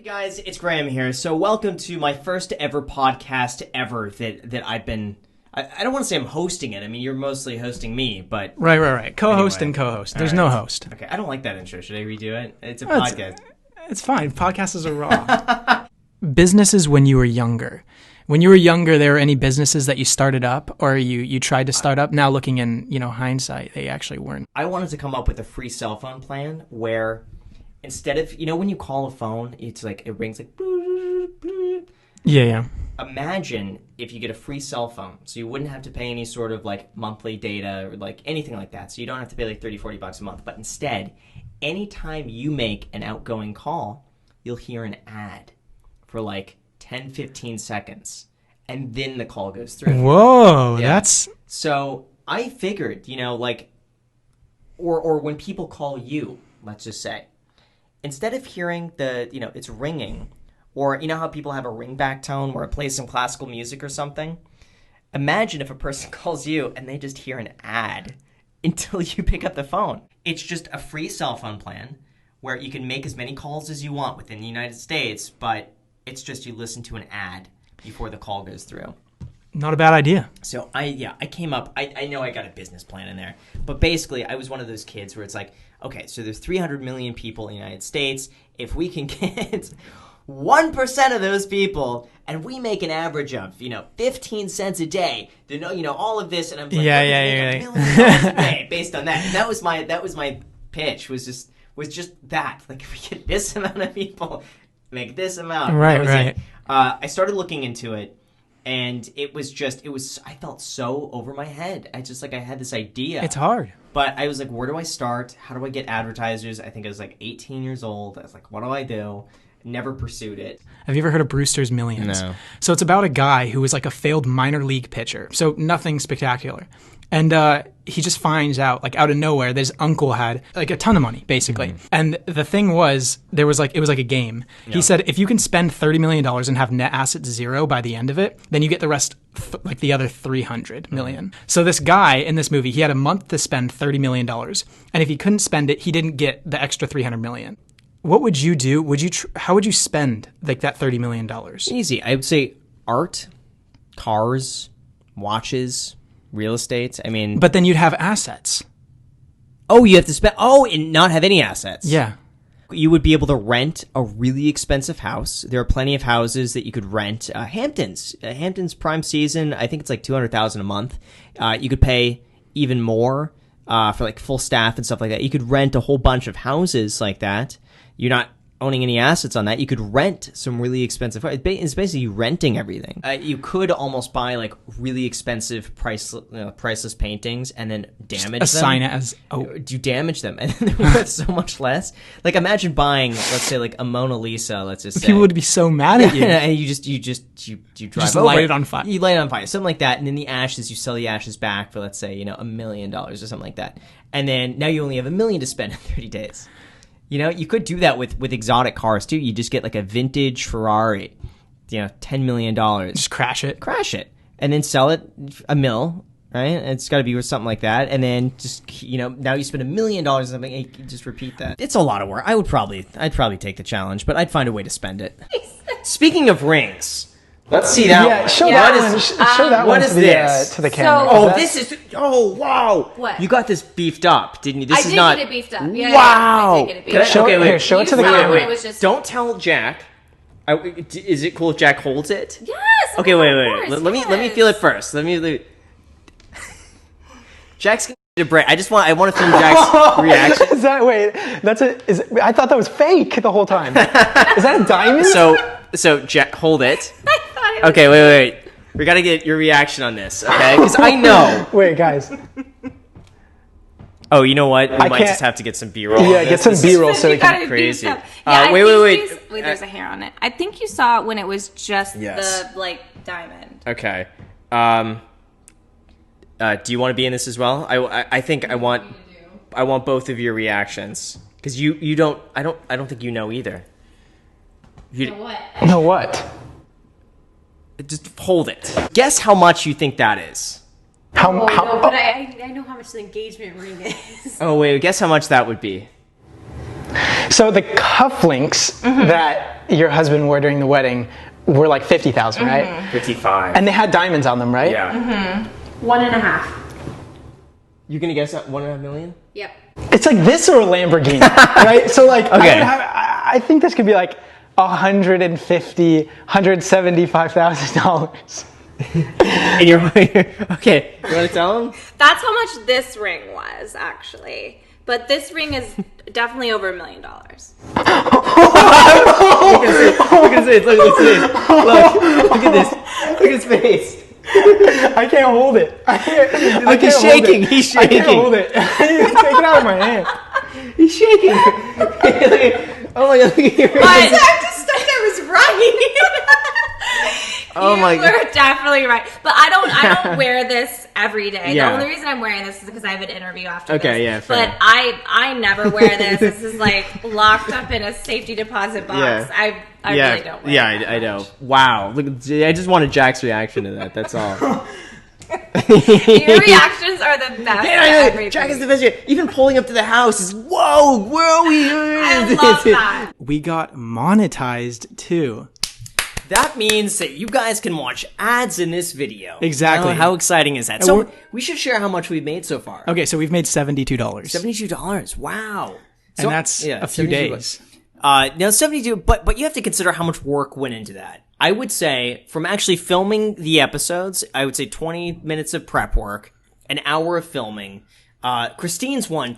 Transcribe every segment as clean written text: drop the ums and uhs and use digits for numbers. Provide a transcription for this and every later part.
you guys? It's Graham here. So welcome to my first ever podcast ever that I've been... I don't want to say I'm hosting it. I mean, you're mostly hosting me, but... Right. Co-host anyway. and co-host. There's All no right. host. Okay, I don't like that intro. Should I redo it? It's a podcast. It's fine. Podcasts are raw. Businesses when you were younger. When you were younger, there were any businesses that you started up or you tried to start up? Now looking in, hindsight, they actually weren't. I wanted to come up with a free cell phone plan where instead of... when you call a phone, it's like it rings like... Yeah. Imagine if you get a free cell phone, so you wouldn't have to pay any sort of like monthly data or like anything like that. So you don't have to pay like $30-40 a month. But instead, anytime you make an outgoing call, you'll hear an ad for like 10-15 seconds. And then the call goes through. Whoa, Yeah. that's... So I figured, or when people call you, let's just say, instead of hearing it's ringing, or you know how people have a ringback tone where it plays some classical music or something? Imagine if a person calls you and they just hear an ad until you pick up the phone. It's just a free cell phone plan where you can make as many calls as you want within the United States, but it's just you listen to an ad before the call goes through. Not a bad idea. So I came up, I know I got a business plan in there, but basically I was one of those kids where it's like, okay, so there's 300 million people in the United States. If we can get 1% of those people and we make an average of, 15 cents a day, then, all of this, and I'm like, Yeah. $1 million a day based on that. And that was my pitch was just that. Like, if we get this amount of people, make this amount. Right. I started looking into it. And I felt so over my head. I had this idea. It's hard. But I was like, where do I start? How do I get advertisers? I think I was like 18 years old. I was like, what do I do? Never pursued it. Have you ever heard of Brewster's Millions? No. So it's about a guy who was like a failed minor league pitcher. So nothing spectacular. And he just finds out, like out of nowhere, his uncle had like a ton of money, basically. Mm-hmm. And the thing was, it was like a game. Yeah. He said, if you can spend $30 million and have net assets zero by the end of it, then you get the rest, like the other $300 million. Mm-hmm. So this guy in this movie, he had a month to spend $30 million. And if he couldn't spend it, he didn't get the extra $300 million. What would you do? How would you spend like that $30 million? Easy. I would say art, cars, watches, real estate. I mean, but then you'd have assets. Oh, you have to spend. Oh, and not have any assets. Yeah. You would be able to rent a really expensive house. There are plenty of houses that you could rent. Hamptons prime season, I think it's like $200,000 a month. You could pay even more for like full staff and stuff like that. You could rent a whole bunch of houses like that. You're not owning any assets on that. You could rent some really expensive. It's basically you renting everything. You could almost buy like really expensive priceless paintings and then damage them. Assign it as you damage them and they're worth so much less. Like imagine buying, let's say, like a Mona Lisa. Let's just say people would be so mad at you. And you drive over light it on fire. You light it on fire, something like that. And then the ashes, you sell the ashes back for, let's say, $1 million or something like that. And then now you only have $1 million to spend in 30 days. You could do that with exotic cars, too. You just get, like, a vintage Ferrari, $10 million. Just crash it. And then sell it $1 million, right? And it's got to be worth something like that. And then just, now you spend $1 million on something, and you just repeat that. It's a lot of work. I'd probably take the challenge, but I'd find a way to spend it. Speaking of rings... Let's see that one. Show that one to the camera. Oh, wow. What? You got this beefed up, didn't you? I did get it beefed up. Yeah, wow. I did get it beefed up. Show it to the camera. Wait. Don't tell Jack. Is it cool if Jack holds it? Yes. Okay, wait. Let me feel it first. Jack's gonna get a break. I want to film Jack's reaction. I thought that was fake the whole time. Is that a diamond? So Jack, hold it. Okay, wait. We gotta get your reaction on this, okay? Because I know. Wait, guys. Oh, you know what? We might just have to get some B-roll. Yeah, get some B-roll so we can. Crazy. Wait. There's a hair on it. I think you saw it when it was just the diamond. Okay. Do you want to be in this as well? I think I want both of your reactions because you don't. I don't think you know either. No what? Just hold it. Guess how much you think that is. But I know how much the engagement ring is. Oh wait, guess how much that would be. So So the cufflinks that your husband wore during the wedding were like 50,000, right? 55. And they had diamonds on them, right? Yeah. 1.5. You're gonna guess that 1.5 million? Yep. It's like this or a Lamborghini, right? So like, I think this could be like $175,000. And you're okay. You want to tell him? That's how much this ring was, actually. But this ring is definitely over $1 million. Look at this. Look at this. Look at his face. I can't hold it. He's shaking. He's shaking. I can't hold it. Take it out of my hand. He's shaking. Oh my god. I just think I was right. Oh my god. You're definitely right. But I don't wear this every day. Yeah. The only reason I'm wearing this is because I have an interview after this. Okay, yeah, fair. But I never wear this. This is like locked up in a safety deposit box. Yeah. I really don't wear it. I know. Wow. Look, I just wanted Jack's reaction to that. That's all. Your reactions are the best. Yeah, Jack is the best. Even pulling up to the house is whoa. I love that. We got monetized too. That means that you guys can watch ads in this video. Exactly. How exciting is that? So we should share how much we've made so far. Okay, so we've made $72. $72. Wow. And that's a few days. Now 72, but you have to consider how much work went into that. I would say from actually filming the episodes, I would say 20 minutes of prep work, an hour of filming. Christine's one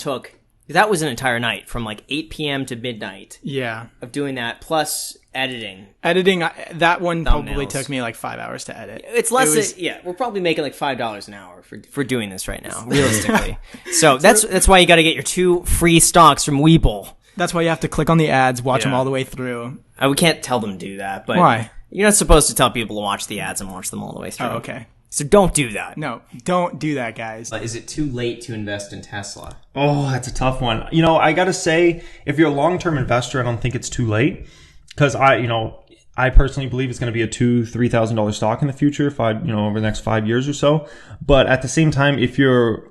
that was an entire night from like 8 p.m. to midnight. Yeah. Of doing that, plus editing. That one probably Thumbnails. took me like 5 hours to edit. It's less, we're probably making like $5 an hour for doing this right now, realistically. So that's why you got to get your 2 free stocks from Webull. That's why you have to click on the ads, watch them all the way through. We can't tell them to do that, but why? You're not supposed to tell people to watch the ads and watch them all the way through. Oh, okay. So don't do that. No, don't do that, guys. Is it too late to invest in Tesla? Oh, that's a tough one. I got to say, if you're a long-term investor, I don't think it's too late. Because I personally believe it's going to be a $2,000-$3,000 stock in the future, over the next 5 years or so. But at the same time, if you're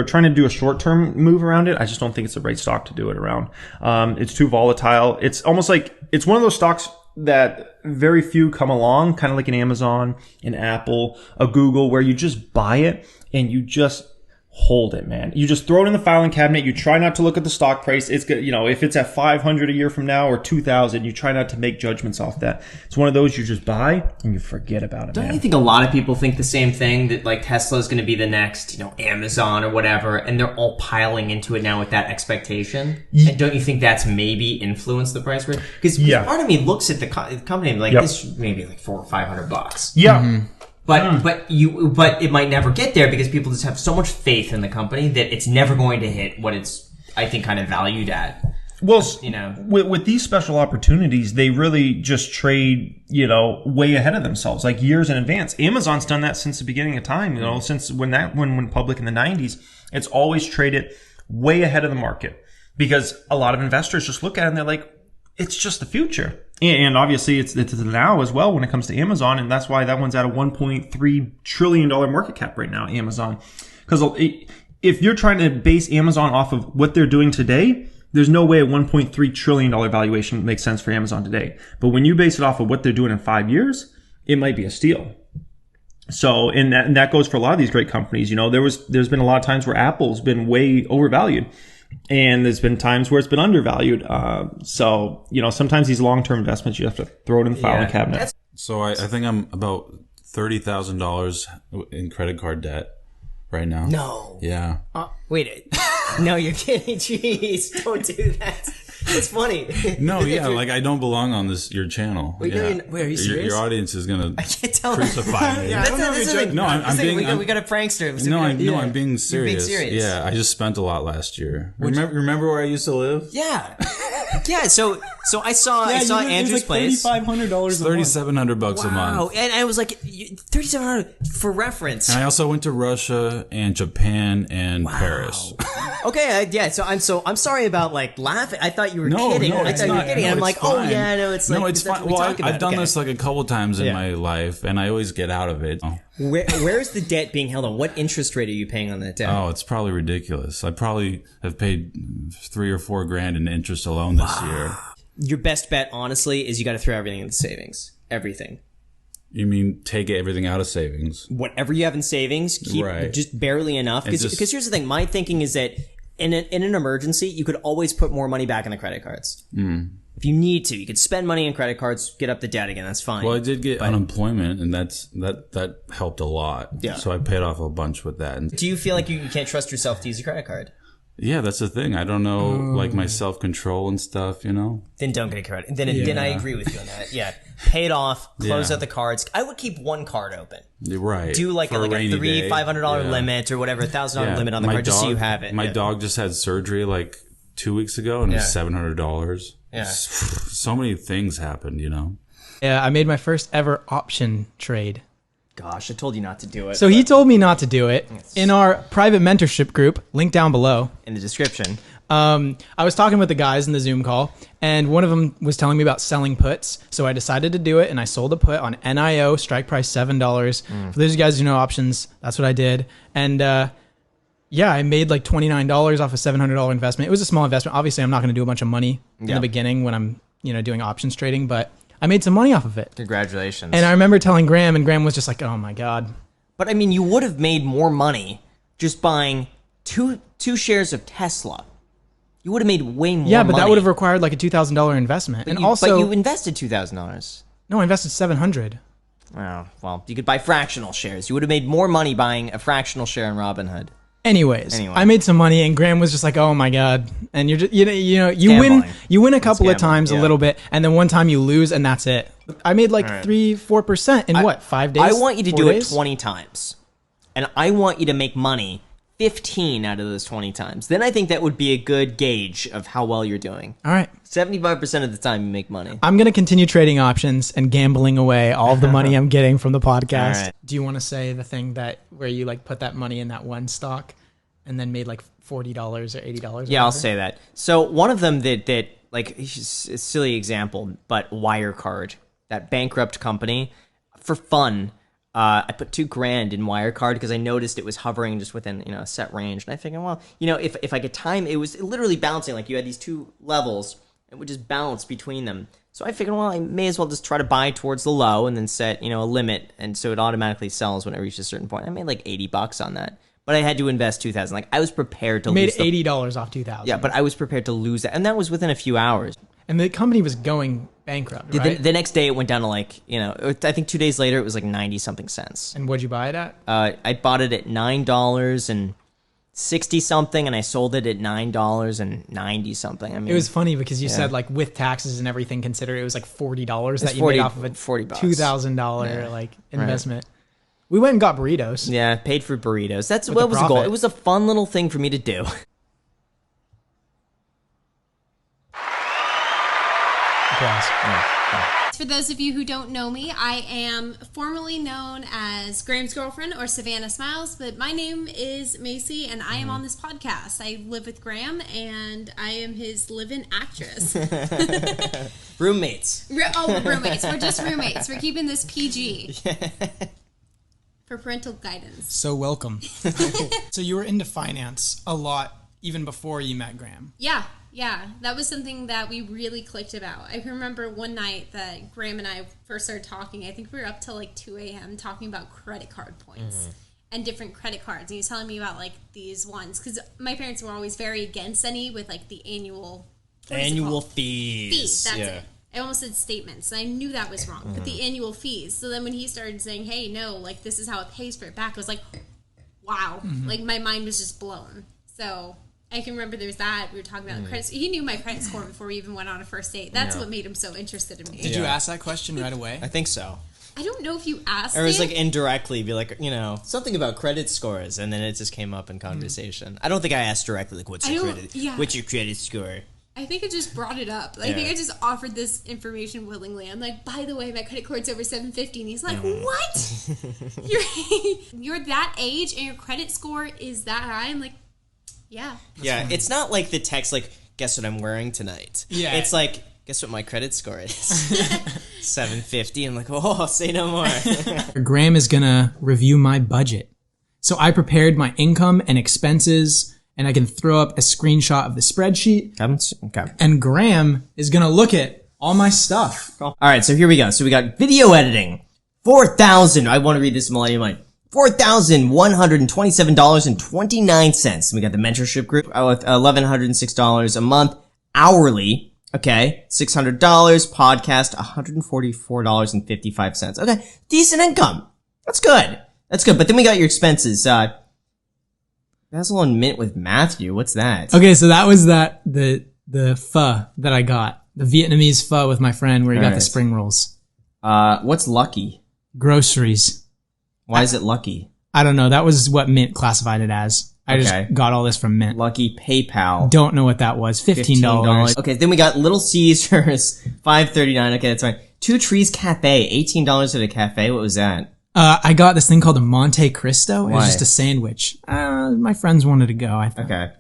trying to do a short-term move around it, I just don't think it's the right stock to do it around. It's too volatile. It's almost like it's one of those stocks that very few come along, kind of like an Amazon, an Apple, a Google, where you just buy it and you just hold it, man. You just throw it in the filing cabinet. You try not to look at the stock price. It's good. If it's at 500 a year from now or 2,000, you try not to make judgments off that. It's one of those you just buy and you forget about it. Don't you think a lot of people think the same thing, that like Tesla is going to be the next, Amazon or whatever, and they're all piling into it now with that expectation? And don't you think that's maybe influenced the price? Because part of me looks at the company and like, this may be like $400 or $500. Yeah. Mm-hmm. But it might never get there because people just have so much faith in the company that it's never going to hit what it's, I think, kind of valued at. Well, with these special opportunities, they really just trade, way ahead of themselves, like years in advance. Amazon's done that since the beginning of time, since when went public in the 90s. It's always traded way ahead of the market because a lot of investors just look at it and they're like, it's just the future. And obviously it's now as well when it comes to Amazon. And that's why that one's at a $1.3 trillion market cap right now, Amazon. Because if you're trying to base Amazon off of what they're doing today, there's no way a $1.3 trillion valuation makes sense for Amazon today. But when you base it off of what they're doing in 5 years, it might be a steal. So, and that goes for a lot of these great companies. There's been a lot of times where Apple's been way overvalued. And there's been times where it's been undervalued. So, sometimes these long-term investments, you have to throw it in the filing cabinet. So I think I'm about $30,000 in credit card debt right now. No. Yeah. Wait. No, you're kidding. Jeez, don't do that. It's funny. No, yeah, like I don't belong on your channel. Wait, yeah. wait, are you serious? Your audience is gonna crucify me. Yeah, I'm being. We got a prankster. I'm being serious. You're being serious. Yeah, I just spent a lot last year. Remember where I used to live? Yeah. So I saw Andrew's place. $3,500 $3,700 a month. Wow, and I was like, $3,700 for reference. And I also went to Russia and Japan and Paris. Okay, so I'm sorry about like laughing. I thought you were kidding. No, I thought you were kidding. I'm like, fine. oh yeah, no, it's like no, it's fine. Well, I've done this like a couple times in my life, and I always get out of it. Where's the debt being held on? What interest rate are you paying on that debt? Oh, it's probably ridiculous. I probably have paid $3,000 or $4,000 in interest alone this year. Your best bet, honestly, is you got to throw everything into savings. Everything. You mean take everything out of savings? Whatever you have in savings, keep just barely enough. Because here's the thing. My thinking is that in an emergency, you could always put more money back in the credit cards. If you need to, you could spend money on credit cards, get up the debt again. That's fine. Well, I did get unemployment, and that helped a lot. Yeah. So I paid off a bunch with that. And do you feel like you can't trust yourself to use a credit card? yeah, that's the thing. I don't know, like my self-control and stuff, you know? Then don't get a credit. Then I agree with you on that. Yeah. Pay it off, close out the cards. I would keep one card open. Right. Do like a $500 limit or whatever, $1,000 limit on the card just so you have it. My dog just had surgery like 2 weeks ago and it was $700. Yeah. So many things happened, you know? Yeah, I made my first ever option trade. Gosh, I told you not to do it. So he told me not to do it. In our private mentorship group, link down below. In the description. I was talking with the guys in the Zoom call, and one of them was telling me about selling puts. So I decided to do it, and I sold a put on NIO, strike price $7. For those of you guys who know options, that's what I did. And yeah, I made like $29 off a $700 investment. It was a small investment. Obviously, I'm not going to do a bunch of money in the beginning when I'm doing options trading, but I made some money off of it. Congratulations. And I remember telling Graham, and Graham was just like, oh my God. But I mean, you would have made more money just buying two shares of Tesla. You would have made way more money. Yeah, but that would have required like a $2,000 investment. But also, but you invested $2,000. No, I invested $700. Oh, well, you could buy fractional shares. You would have made more money buying a fractional share in Robinhood. Anyways, I made some money, and Graham was just like, "Oh my God!" And you're just, you win a couple of times a little bit, and then one time you lose, and that's it. I made like 3-4% in 5 days. I want you to do days? it 20 times, and I want you to make money 15 out of those 20 times. Then I think that would be a good gauge of how well you're doing. All right, 75% of the time you make money. I'm gonna continue trading options and gambling away all of the money I'm getting from the podcast. All right. Do you want to say the thing where you like put that money in that one stock and then made like $40 or $80? Yeah, I'll say that. So one of them that like, it's a silly example, but Wirecard, that bankrupt company, for fun, I put $2,000 in Wirecard because I noticed it was hovering just within a set range, and I figured, well, if I could time, it was literally bouncing, like you had these two levels, it would just bounce between them. So I figured, well, I may as well just try to buy towards the low and then set a limit, and so it automatically sells when it reaches a certain point. I made like $80 on that. But I had to invest $2,000. Like, I was prepared to lose. Made $80 off $2,000. Yeah, but I was prepared to lose that, and that was within a few hours. And the company was going bankrupt, right? The next day, it went down to like, I think 2 days later, it was like 90-something cents. And what'd you buy it at? I bought it at $9.60-something, and I sold it at $9.90-something. I mean, it was funny because you said like with taxes and everything considered, it was like $40 that you made off of a $2,000 investment. Right. We went and got burritos. Yeah, paid for burritos. That's what was the goal. It was a fun little thing for me to do. For those of you who don't know me, I am formerly known as Graham's girlfriend or Savannah Smiles, but my name is Macy, and I am on this podcast. I live with Graham, and I am his live-in actress. Roommates. Roommates. We're just roommates. We're keeping this PG. For parental guidance. So welcome. So you were into finance a lot even before you met Graham. Yeah. That was something that we really clicked about. I remember one night that Graham and I first started talking. I think we were up till like 2 a.m. talking about credit card points and different credit cards. And he was telling me about like these ones. Because my parents were always very against any with like the annual fees. That's it. I almost said statements, and I knew that was wrong, but the annual fees. So then when he started saying, hey, no, like, this is how it pays for it back, I was like, wow. Like, my mind was just blown. So I can remember there was that. We were talking about the credit. He knew my credit score before we even went on a first date. That's what made him so interested in me. Did you ask that question right away? I think so. I don't know if you asked Or it was like indirectly, be like, something about credit scores, and then it just came up in conversation. I don't think I asked directly, like, what's your credit score? I think I just brought it up. I think I just offered this information willingly. I'm like, by the way, my credit card's over 750, and he's like, what? You're that age and your credit score is that high? I'm like, yeah. Yeah, it's not like the text, like, guess what I'm wearing tonight. Yeah. It's like, Guess what my credit score is? 750. I'm like, oh, say no more. Graham is going to review my budget. So I prepared my income and expenses, and I can throw up a screenshot of the spreadsheet. Okay. And Graham is going to look at all my stuff. All right, so here we go. So we got video editing. 4,000. I want to read this Millennium Mind. $4,127.29. We got the mentorship group with $1,106 a month hourly. Okay, $600. Podcast, $144.55. Okay, decent income. That's good. That's good. But then we got your expenses. Basil and mint with Matthew. What's that? Okay, so that was the pho that I got. The Vietnamese pho with my friend where he got the spring rolls. What's lucky? Groceries. Why is it lucky? I don't know. That was what Mint classified it as. I just got all this from Mint. Lucky PayPal. Don't know what that was. $15. Okay, then we got Little Caesars, $5.39. Okay, that's fine. Two Trees Cafe, $18 at a cafe. What was that? I got this thing called a Monte Cristo. Why? It was just a sandwich. My friends wanted to go. I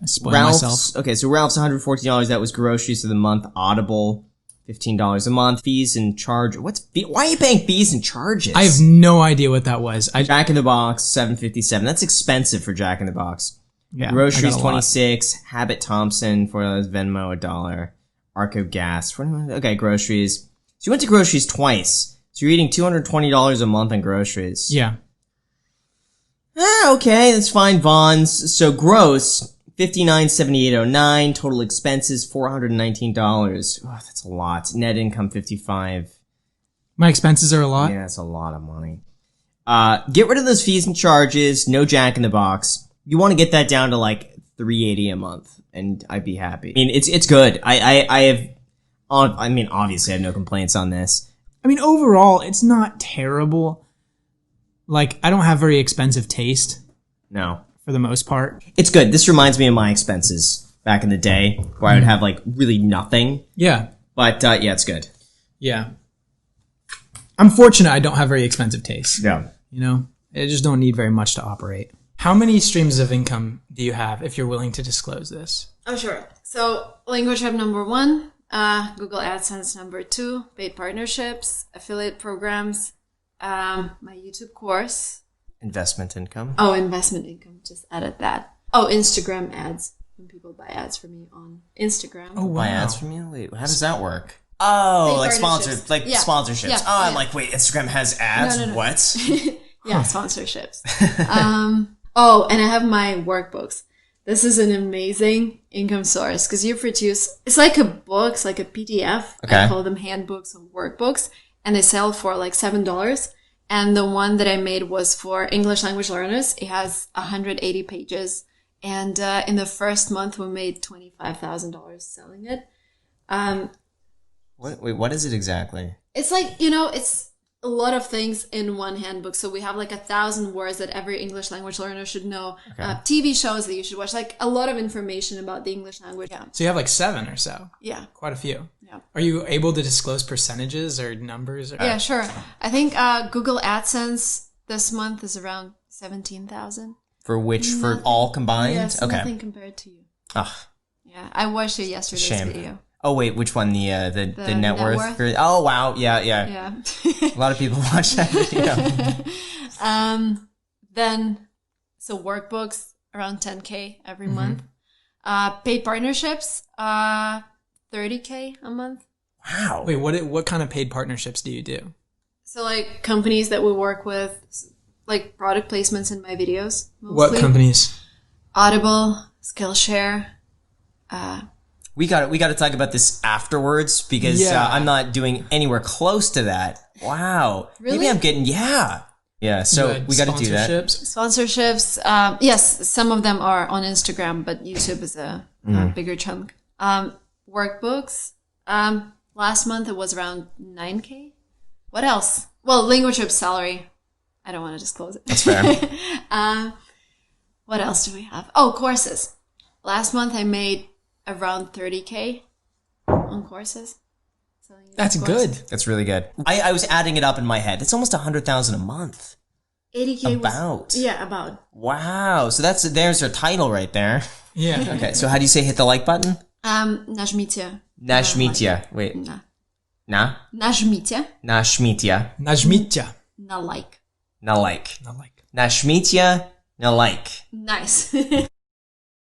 spoiled myself. Okay, so Ralph's $114. That was groceries of the month. Audible, $15 a month. Fees and charge. Why are you paying fees and charges? I have no idea what that was. Jack in the Box, $7.57. That's expensive for Jack in the Box. Yeah, Groceries, $26. Habit Thompson, $4. Venmo, $1. Arco Gas. Okay, groceries. So you went to groceries twice. So you're eating $220 a month on groceries. Yeah. Okay, that's fine. Vons. So gross, $59.7809. Total expenses, $419. Oh, that's a lot. Net income, $55. My expenses are a lot. Yeah, that's a lot of money. Get rid of those fees and charges. No Jack in the Box. You want to get that down to like $380 a month, and I'd be happy. I mean, it's good. I mean, obviously, I have no complaints on this. I mean, overall, it's not terrible. Like, I don't have very expensive taste. No. For the most part. It's good. This reminds me of my expenses back in the day, where I would have, like, really nothing. Yeah. But, yeah, it's good. Yeah. I'm fortunate I don't have very expensive taste. Yeah. You know? I just don't need very much to operate. How many streams of income do you have, if you're willing to disclose this? Oh, sure. So, Language Hub number 1. Google AdSense number 2, paid partnerships, affiliate programs, my YouTube course. Investment income. Oh, investment income. Just added that. Oh, Instagram ads. When people buy ads from me on Instagram. Oh, wow. Buy ads from you? Wait, how does that work? Oh, paid like partnerships. sponsorships. Yeah, I'm yeah. like, wait, Instagram has ads? No. What? Yeah, sponsorships. Oh, and I have my workbooks. This is an amazing income source because you produce, it's like a book, it's like a PDF. Okay. I call them handbooks or workbooks, and they sell for like $7. And the one that I made was for English language learners. It has 180 pages. And in the first month, we made $25,000 selling it. What is it exactly? It's like, it's a lot of things in one handbook. So we have like 1,000 words that every English language learner should know. Okay. TV shows that you should watch, like a lot of information about the English language. Yeah. So you have like 7 or so. Yeah. Quite a few. Yeah. Are you able to disclose percentages or numbers? Or? Yeah, sure. I think Google AdSense this month is around 17,000. For which? For all combined? Yes, okay. Nothing compared to you. Oh. Yeah, I watched it yesterday's Shame. video. Oh wait, which one? The net worth? worth? Oh wow, yeah. Yeah. A lot of people watch that video. Then, so workbooks around 10K every month. Paid partnerships, $30K a month. Wow. Wait, what kind of paid partnerships do you do? So like companies that we work with, like product placements in my videos. Mostly. What companies? Audible, Skillshare. We got to talk about this afterwards because I'm not doing anywhere close to that. Wow. Really? Maybe I'm getting yeah. So Good. we got to do that. Sponsorships. Yes, some of them are on Instagram, but YouTube is a bigger chunk. Workbooks. Last month it was around 9K. What else? Well, Language Hub salary. I don't want to disclose it. That's fair. What else do we have? Oh, courses. Last month I made around 30K on courses. That's good. That's really good. I was adding it up in my head. It's almost 100,000 a month. 80K about. About. Wow. So there's our title right there. Yeah. Okay. So how do you say hit the like button? Нажмите Na śmiecie. Wait. Na. Na? Na śmiecie. Na śmiecie. Na żmicia. Na like. Na like. Na like. Na śmiecie. Na like. Nice.